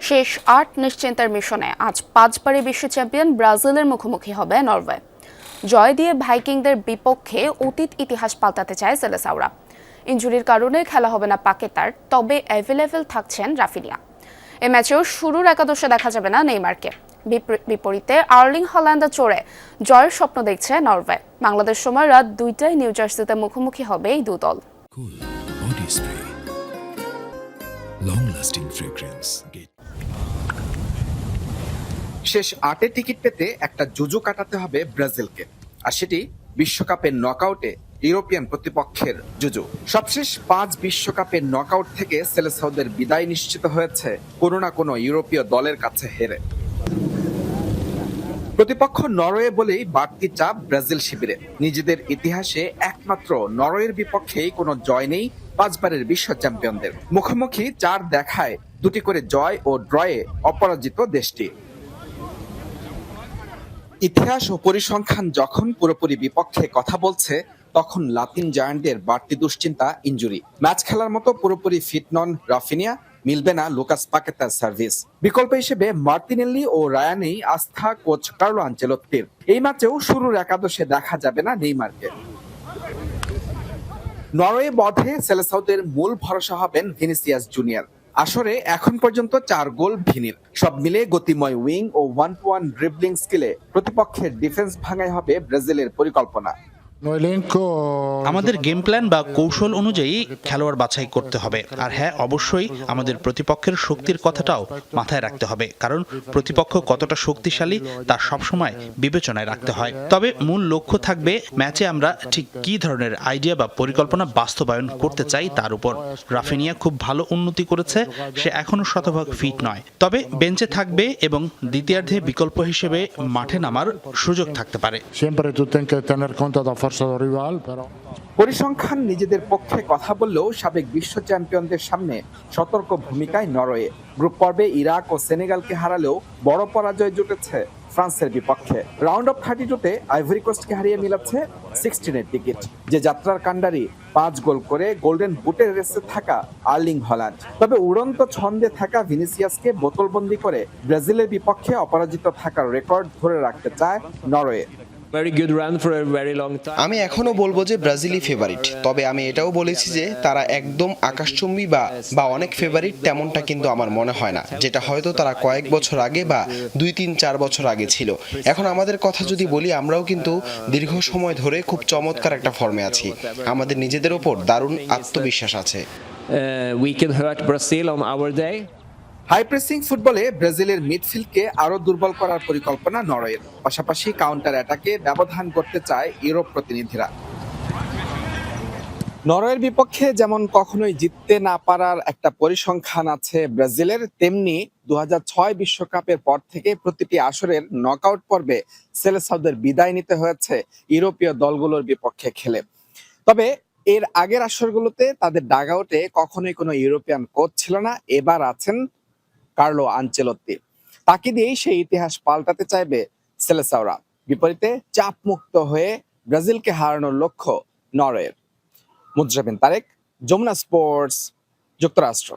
শেষ ৮ নিশ্চিন্তার মিশনে আজ ৫বারের বিশ্ব চ্যাম্পিয়ন ব্রাজিলের মুখোমুখি হবে নরওয়ে। জয় দিয়ে ভাইকিংদের বিপক্ষে অতীত ইতিহাস পাল্টাতে চায় সেলেসাওরা। ইনজুরির কারণে খেলা হবে না পাকেতার, তবে অ্যাভেলেবেল থাকছেন রাফিনিয়া। এ ম্যাচেও শুরুর একাদশে দেখা যাবে না নেইমারকে। বিপরীতে আর্লিং হল্যান্ডে চড়ে জয়ের স্বপ্ন দেখছে নরওয়ে। বাংলাদেশ সময় রাত ২টায় নিউ জার্সিতে মুখোমুখি হবে এই দু দল। শেষ ৮-এ টিকিট পেতে একটা জুজু কাটাতে হবে ব্রাজিলকে, আর সেটি বিশ্বকাপের নকআউটে ইউরোপিয়ান প্রতিপক্ষের জুজু। সবশেষ ৫ বিশ্বকাপের নকআউট থেকে সেলেসাওদের বিদায় নিশ্চিত হয়েছে কোনো না কোনো ইউরোপীয় দলের কাছে হেরে। প্রতিপক্ষ নরওয়ে বলেই বাড়তি চাপ ব্রাজিল শিবিরে। নিজেদের ইতিহাসে একমাত্র নরওয়ের বিপক্ষেই কোনো জয় নেই ৫বারের বিশ্ব চ্যাম্পিয়নদের। মুখোমুখি ৪ দেখায় ২টি করে জয় ও ড্রয়ে অপরাজিত দেশটি। ইতিহাস ও পরিসংখ্যান যখন পুরোপুরি বিপক্ষে কথা বলছে, তখন লাতিন জায়ান্টদের বাড়তি দুশ্চিন্তা ইনজুরি। ম্যাচ খেলার মতো পুরোপুরি ফিট নন রাফিনিয়া, মিলবে না লুকাস পাকেতার সার্ভিস। বিকল্প হিসেবে মার্তিনেল্লি ও রায়ানেই আস্থা কোচ কার্লো আনচেলত্তির। এই ম্যাচেও শুরুর একাদশে দেখা যাবে না নেইমারকে। নরওয়ে বধে সেলেসাওদের মূল ভরসা হবেন ভিনিসিয়াস জুনিয়র। আসরে এখন পর্যন্ত ৪ গোল ভিনির। সব মিলে গতিময় উইং ও 1-to-1 ড্রিবলিং স্কিলে প্রতিপক্ষের ডিফেন্স ভাঙাই হবে ব্রাজিলের পরিকল্পনা। আমাদের গেম প্ল্যান বা কৌশল অনুযায়ী খেলোয়াড় বাছাই করতে হবে। আর হ্যাঁ, অবশ্যই আমাদের প্রতিপক্ষের শক্তির কথাটাও মাথায় রাখতে হবে, কারণ প্রতিপক্ষ কতটা শক্তিশালী তা সবসময় বিবেচনায় রাখতে হয়। তবে মূল লক্ষ্য থাকবে ম্যাচে আমরা ঠিক কী ধরনের আইডিয়া বা পরিকল্পনা বাস্তবায়ন করতে চাই তার উপর। রাফিনিয়া খুব ভালো উন্নতি করেছে, সে এখনো শতভাগ ফিট নয়, তবে বেঞ্চে থাকবে এবং দ্বিতীয়ার্ধে বিকল্প হিসেবে মাঠে নামার সুযোগ থাকতে পারে। পরিসংখ্যান নিজেদের পক্ষে কথা বললেও সাবেক বিশ্ব চ্যাম্পিয়নদের সামনে সতর্ক ভূমিকায় নরওয়ে। গ্রুপ পর্বে ইরাক ও সেনেগালকে হারালেও বড় পরাজয় জুটেছে ফ্রান্সের বিপক্ষে। রাউন্ড অফ 32-তে আইভরি কোস্টকে হারিয়ে মিলাচ্ছে 16-এর টিকিট। যে যাত্রার কাণ্ডারি ৫ গোল করে গোল্ডেন বুটের রেসে থাকা আর্লিং হল্যান্ড। তবে উড়ন্ত ছন্দে থাকা ভিনিসিয়াসকে বোতলবন্দি করে ব্রাজিলের বিপক্ষে অপরাজিত থাকার রেকর্ড ধরে রাখতে চায় নরওয়ে। আমি এখনো বলবো যে ব্রাজিলই ফেভারিট, তবে আমি এটাও বলেছি যে তারা একদম আকাশচুম্বী বা অনেক ফেভারিট তেমনটা কিন্তু আমার মনে হয় না, যেটা হয়তো তারা কয়েক বছর আগে বা ২-৩-৪ বছর আগে ছিল। এখন আমাদের কথা যদি বলি, আমরাও কিন্তু দীর্ঘ সময় ধরে খুব চমৎকার একটা ফর্মে আছি। আমাদের নিজেদের ওপর দারুণ আত্মবিশ্বাস আছে। হাই প্রেসিং ফুটবলে ব্রাজিলের মিডফিল্ডকে আরো দুর্বল করার পরিকল্পনা নরওয়ের। পাশাপাশি কাউন্টার অ্যাটাকে ব্যবধান করতে চায় ইউরোপ প্রতিনিধিরা। নরওয়ের বিপক্ষে যেমন কখনোই জিততে না পারার একটা পরিসংখ্যান আছে ব্রাজিলের, তেমনি ২০০৬ বিশ্বকাপের পর থেকে প্রতিটি আসরের নকআউট পর্বে সেলেসাওদের বিদায় নিতে হয়েছে ইউরোপীয় দলগুলোর বিপক্ষে খেলে। তবে এর আগের আসরগুলোতে তাদের ডাগআউটে কখনোই কোনো ইউরোপিয়ান কোচ ছিল না। এবার আছেন কার্লো আনচেলত্তি। তাকে দিয়েই সেই ইতিহাস পাল্টাতে চাইবে সেলেসাওরা। বিপরীতে চাপমুক্ত হয়ে ব্রাজিলকে হারানোর লক্ষ্য নরওয়ের। মুজরাবিন তারেক, যমুনা স্পোর্টস, যুক্তরাষ্ট্র।